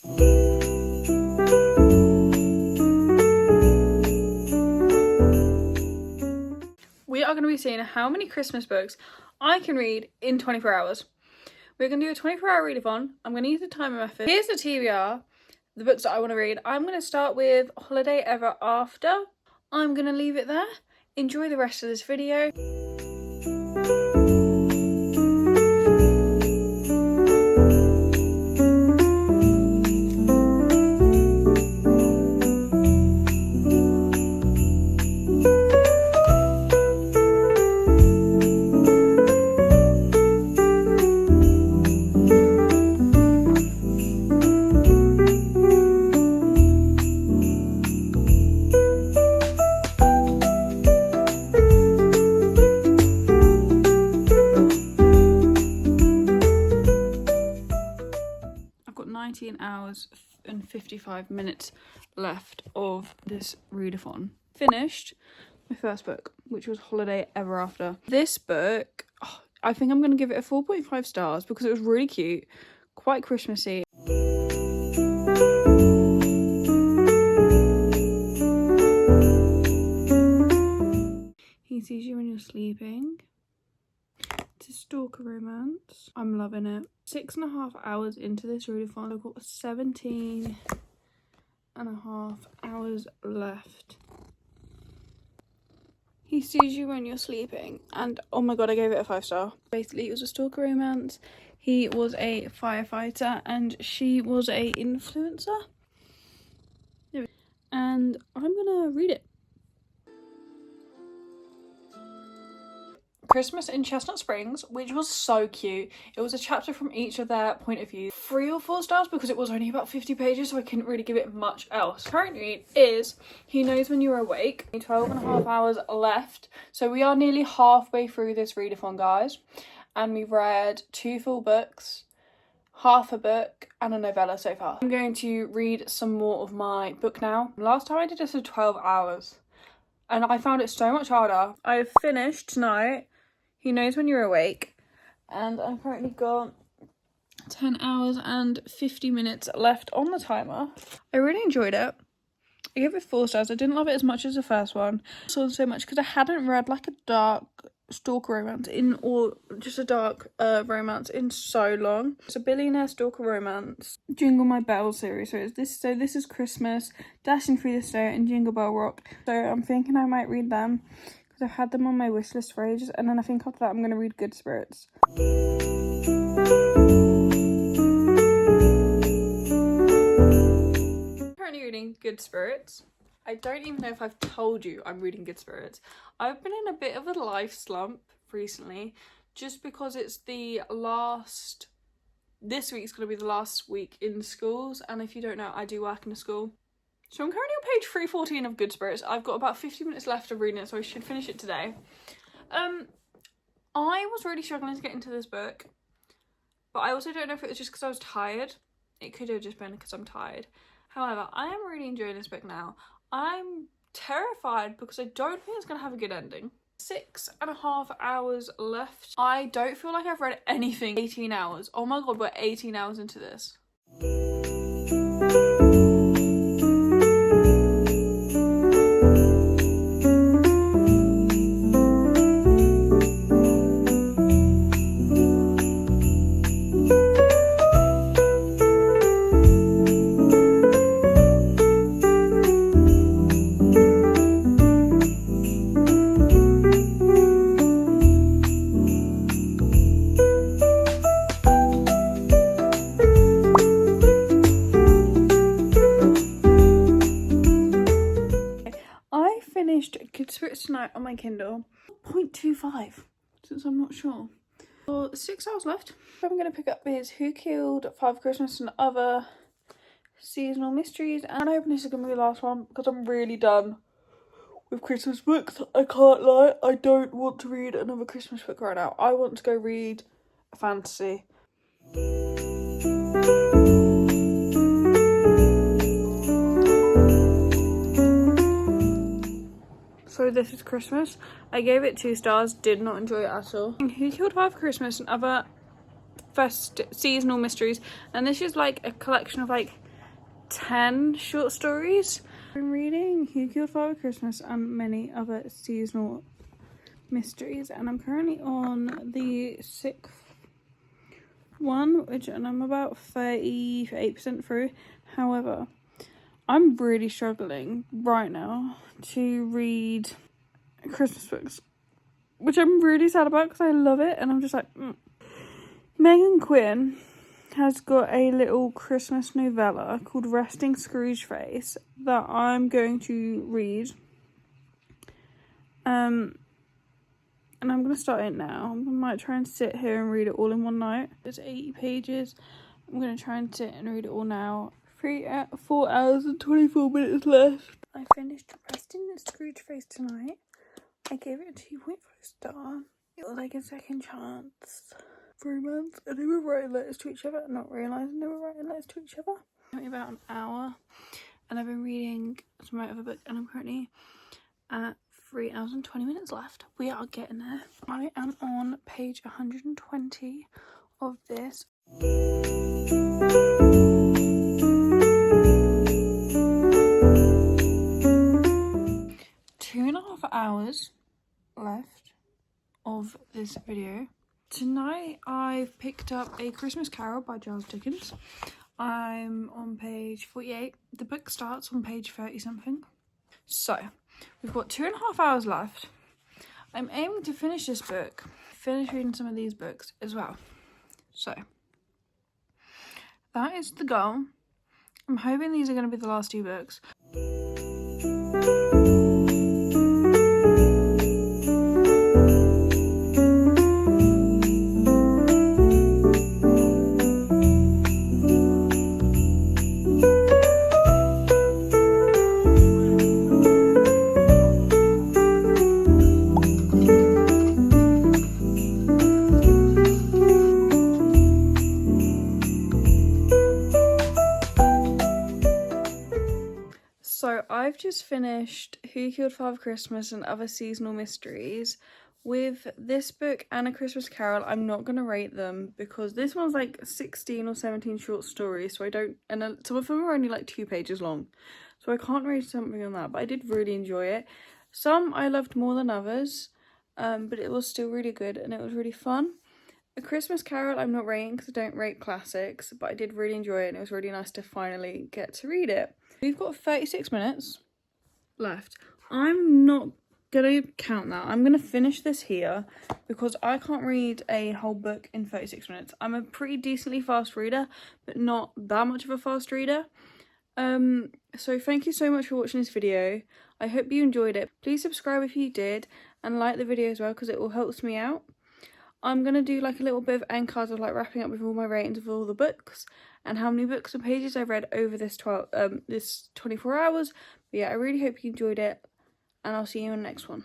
We are going to be seeing how many Christmas books I can read in 24 hours. We're going to do a 24-hour readathon. I'm going to use the timer method. Here's the TBR, the books that I want to read. I'm going to start with Holiday Ever After. I'm going to leave it there. Enjoy the rest of this video. I've got 19 hours and 55 minutes left of this readathon. Finished my first book, which was Holiday Ever After. This book, I think I'm going to give it a 4.5 stars because it was really cute, quite Christmassy. He sees you when you're sleeping. It's a stalker romance. I'm loving it. 6.5 hours into this readathon. I've got 17.5 hours left. He sees you when you're sleeping, and oh my god, I gave it a 5-star. Basically, it was a stalker romance. He was a firefighter and she was a influencer. And I'm gonna read it. Christmas in Chestnut Springs, which was so cute. It was a chapter from each of their point of view. 3 or 4 stars because it was only about 50 pages, so I couldn't really give it much else. Current read is He Knows When You're Awake. 12.5 hours left, so we are nearly halfway through this readathon, guys, and we've read 2 full books, half a book and a novella so far. I'm going to read some more of my book now. Last time I did this for 12 hours and I found it so much harder. I've finished tonight He Knows When You're Awake, and I've currently got 10 hours and 50 minutes left on the timer. I really enjoyed it. I gave it 4 stars. I didn't love it as much as the first one. I saw so much because I hadn't read like a dark stalker romance or just a dark romance in so long. It's a billionaire stalker romance. Jingle My Bell series. So this is Christmas, Dashing Through the Snow, and Jingle Bell Rock. So I'm thinking I might read them. I've had them on my wish list for ages, and then I think after that I'm going to read Good Spirits. I'm currently reading Good Spirits. I don't even know if I've told you I'm reading Good Spirits. I've been in a bit of a life slump recently, just because it's this week's going to be the last week in schools, and if you don't know, I do work in a school. So I'm currently on page 314 of Good Spirits. I've got about 50 minutes left of reading it, so I should finish it today. I was really struggling to get into this book, but I also don't know if it was just because I was tired. It could have just been because I'm tired. However, I am really enjoying this book now. I'm terrified because I don't think it's going to have a good ending. 6.5 hours left. I don't feel like I've read anything. 18 hours. Oh my god, we're 18 hours into this. Good Spirits tonight on my Kindle. 0.25, since I'm not sure. For 6 hours left. I'm going to pick up is Who Killed Father Christmas and Other Seasonal Mysteries. And I hope this is going to be the last one because I'm really done with Christmas books. I can't lie. I don't want to read another Christmas book right now. I want to go read a fantasy. So this is Christmas. I gave it 2 stars, did not enjoy it at all. Who Killed Father Christmas and Other Seasonal Mysteries. And this is like a collection of like 10 short stories. I'm reading Who Killed Father Christmas and many other seasonal mysteries, and I'm currently on the 6th one, and I'm about 38% through. However, I'm really struggling right now to read Christmas books, which I'm really sad about because I love it, and I'm just like, Megan Quinn has got a little Christmas novella called Resting Scrooge Face that I'm going to read. And I'm going to start it now. I might try and sit here and read it all in one night. It's 80 pages. I'm going to try and sit and read it all now. 4 hours and 24 minutes left. I finished Resting Scrooge Face tonight. I gave it a 2.5 star. It was like a second chance. Romance, and they were writing letters to each other, not realising they were writing letters to each other. It took me about an hour, and I've been reading some other book, and I'm currently at 3 hours and 20 minutes left. We are getting there. I am on page 120 of this. 2.5 hours left of this video. Tonight I've picked up A Christmas Carol by Charles Dickens. I'm on page 48. The book starts on page 30 something. So we've got 2.5 hours left. I'm aiming to finish this book, finish reading some of these books as well. So that is the goal. I'm hoping these are going to be the last 2 books. So I've just finished Who Killed Father Christmas and Other Seasonal Mysteries. With this book and A Christmas Carol, I'm not going to rate them because this one's like 16 or 17 short stories, so I don't, and some of them are only like 2 pages long, so I can't rate something on that, but I did really enjoy it. Some I loved more than others, but it was still really good and it was really fun. A Christmas Carol I'm not rating because I don't rate classics, but I did really enjoy it and it was really nice to finally get to read it. We've got 36 minutes left. I'm not going to count that. I'm going to finish this here because I can't read a whole book in 36 minutes. I'm a pretty decently fast reader, but not that much of a fast reader. So thank you so much for watching this video. I hope you enjoyed it. Please subscribe if you did and like the video as well because it all helps me out. I'm going to do like a little bit of end cards of like wrapping up with all my ratings of all the books and how many books and pages I read over this 24 hours. But yeah, I really hope you enjoyed it and I'll see you in the next one.